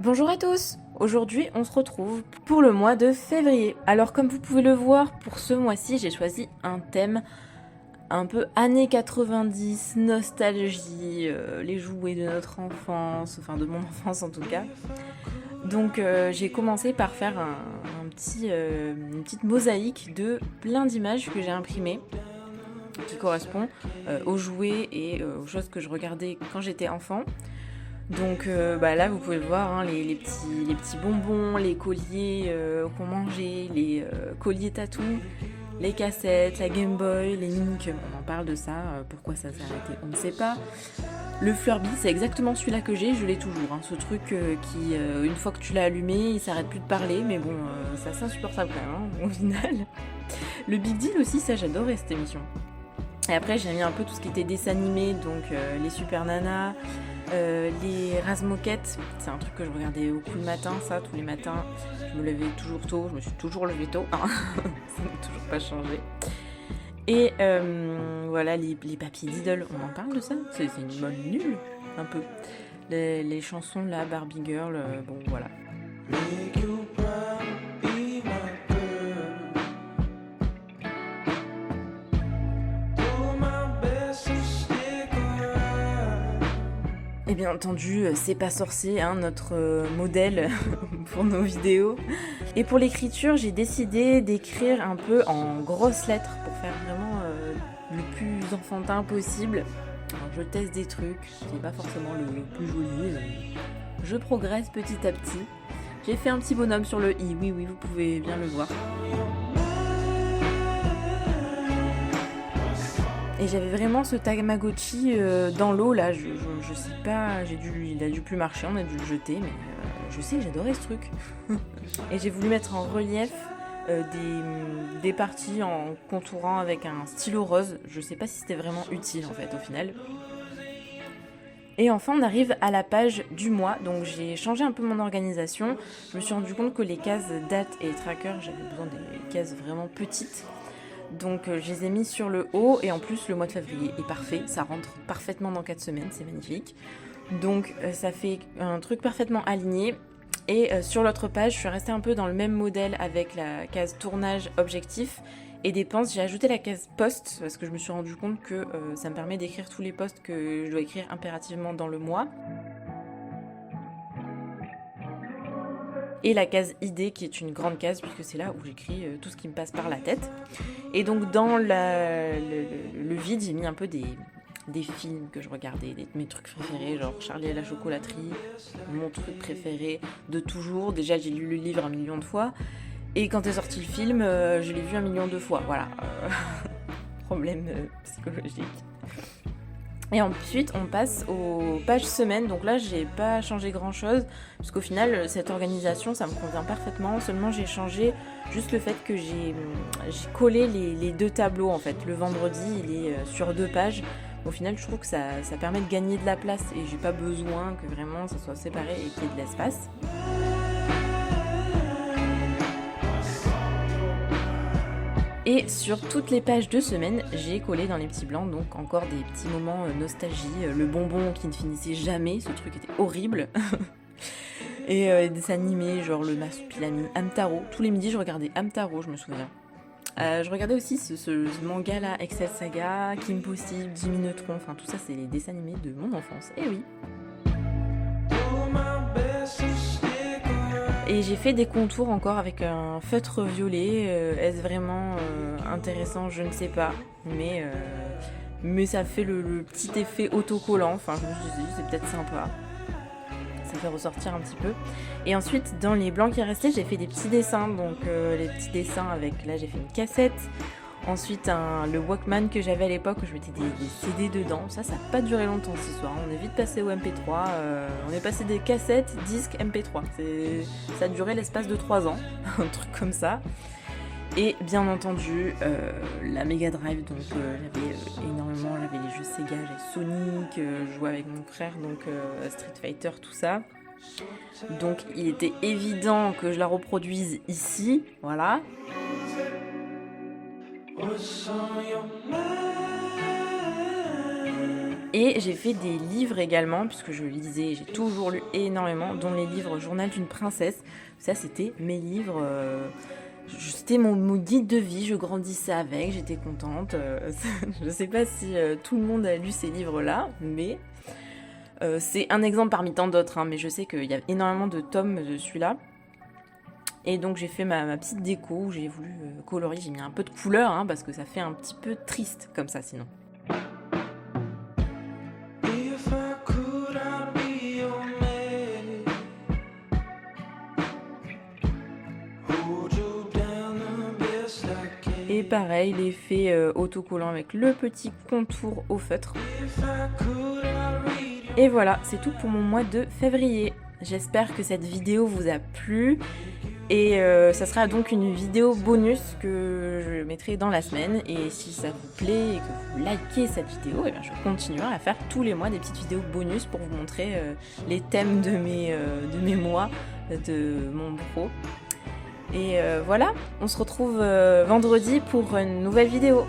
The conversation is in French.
Bonjour à tous. Aujourd'hui, on se retrouve pour le mois de février. Alors comme vous pouvez le voir, pour ce mois-ci, j'ai choisi un thème un peu années 90, nostalgie, les jouets de notre enfance, enfin de mon enfance en tout cas. Donc j'ai commencé par faire une petite mosaïque de plein d'images que j'ai imprimées qui correspond aux jouets et aux choses que je regardais quand j'étais enfant. Donc là vous pouvez le voir, hein, les petits bonbons, les colliers qu'on mangeait, les colliers tatou, les cassettes, la Game Boy, les Minicums, on en parle de ça, pourquoi ça s'est arrêté on ne sait pas. Le Flurby, c'est exactement celui-là que j'ai, je l'ai toujours, hein, ce truc qui, une fois que tu l'as allumé, il s'arrête plus de parler, mais bon, c'est assez insupportable quand même, hein, au final. Le Big Deal aussi, ça j'adorais cette émission. Et après j'ai mis un peu tout ce qui était dessin animé, donc les Super Nana, les Razmoquettes, c'est un truc que je regardais beaucoup le matin, ça, tous les matins. Je me levais toujours tôt, je me suis toujours levée tôt, hein. Ça n'a toujours pas changé. Et voilà, les papiers Diddle, on en parle de ça? C'est une mode nulle, un peu. Les chansons, là, Barbie Girl, bon, voilà. Et bien entendu, c'est pas sorcier, hein, notre modèle pour nos vidéos. Et pour l'écriture, j'ai décidé d'écrire un peu en grosses lettres pour faire vraiment le plus enfantin possible. Alors, je teste des trucs, c'est pas forcément le plus joli. Je progresse petit à petit. J'ai fait un petit bonhomme sur le i, oui, vous pouvez bien le voir. Et j'avais vraiment ce Tamagotchi dans l'eau là, je sais pas, il a dû plus marcher, on a dû le jeter, mais je sais que j'adorais ce truc. Et j'ai voulu mettre en relief des parties en contourant avec un stylo rose, je sais pas si c'était vraiment utile en fait au final. Et enfin on arrive à la page du mois, donc j'ai changé un peu mon organisation, je me suis rendu compte que les cases date et tracker, j'avais besoin des cases vraiment petites. Donc je les ai mis sur le haut et en plus le mois de février est parfait, ça rentre parfaitement dans 4 semaines, c'est magnifique. Donc ça fait un truc parfaitement aligné. Et sur l'autre page, je suis restée un peu dans le même modèle avec la case tournage objectif et dépenses. J'ai ajouté la case poste parce que je me suis rendu compte que ça me permet d'écrire tous les posts que je dois écrire impérativement dans le mois. Et la case idée qui est une grande case puisque c'est là où j'écris tout ce qui me passe par la tête. Et donc dans le vide, j'ai mis un peu des films que je regardais, mes trucs préférés, genre Charlie et la chocolaterie, mon truc préféré de toujours. Déjà j'ai lu le livre 1 million de fois et quand est sorti le film, je l'ai vu 1 million de fois, voilà. Problème psychologique. Et ensuite, on passe aux pages semaines. Donc là, j'ai pas changé grand-chose, parce qu'au final, cette organisation, ça me convient parfaitement. Seulement, j'ai changé juste le fait que j'ai collé les deux tableaux, en fait. Le vendredi, il est sur 2 pages. Au final, je trouve que ça permet de gagner de la place, et j'ai pas besoin que vraiment ça soit séparé et qu'il y ait de l'espace. Et sur toutes les pages de semaine, j'ai collé dans les petits blancs, donc encore des petits moments nostalgie, le bonbon qui ne finissait jamais, ce truc était horrible. Et des dessins animés, genre le Marsupilami, Hamtaro. Tous les midis, je regardais Hamtaro, je me souviens. Je regardais aussi ce manga là, Excel Saga, Kim Possible, Jimmy Neutron, enfin tout ça, c'est les dessins animés de mon enfance. Et oui. Et j'ai fait des contours encore avec un feutre violet. Est-ce vraiment intéressant? Je ne sais pas. Mais ça fait le petit effet autocollant. Enfin, je me suis dit, c'est peut-être sympa. Ça fait ressortir un petit peu. Et ensuite, dans les blancs qui restaient, j'ai fait des petits dessins. Donc, les petits dessins avec... Là, j'ai fait une cassette. Ensuite, le Walkman que j'avais à l'époque où je mettais des CD dedans. Ça n'a pas duré longtemps cette histoire. On est vite passé au MP3. On est passé des cassettes, disques, MP3. Ça a duré l'espace de 3 ans. Un truc comme ça. Et bien entendu, la Mega Drive. Donc j'avais énormément. J'avais les jeux Sega, j'avais Sonic. Je jouais avec mon frère. Donc Street Fighter, tout ça. Donc il était évident que je la reproduise ici. Voilà. Et j'ai fait des livres également, puisque je lisais, j'ai toujours lu énormément, dont les livres Journal d'une princesse. Ça, c'était mes livres, c'était mon guide de vie, je grandissais avec, j'étais contente. Je sais pas si tout le monde a lu ces livres-là, mais c'est un exemple parmi tant d'autres, hein, mais je sais qu'il y a énormément de tomes de celui-là. Et donc j'ai fait ma petite déco, où j'ai voulu colorier, j'ai mis un peu de couleur, hein, parce que ça fait un petit peu triste comme ça sinon. Et pareil, l'effet autocollant avec le petit contour au feutre. Et voilà, c'est tout pour mon mois de février. J'espère que cette vidéo vous a plu. Et ça sera donc une vidéo bonus que je mettrai dans la semaine. Et si ça vous plaît et que vous likez cette vidéo, eh bien je continuerai à faire tous les mois des petites vidéos bonus pour vous montrer les thèmes de mes mois, de mon pro. Et voilà, on se retrouve vendredi pour une nouvelle vidéo.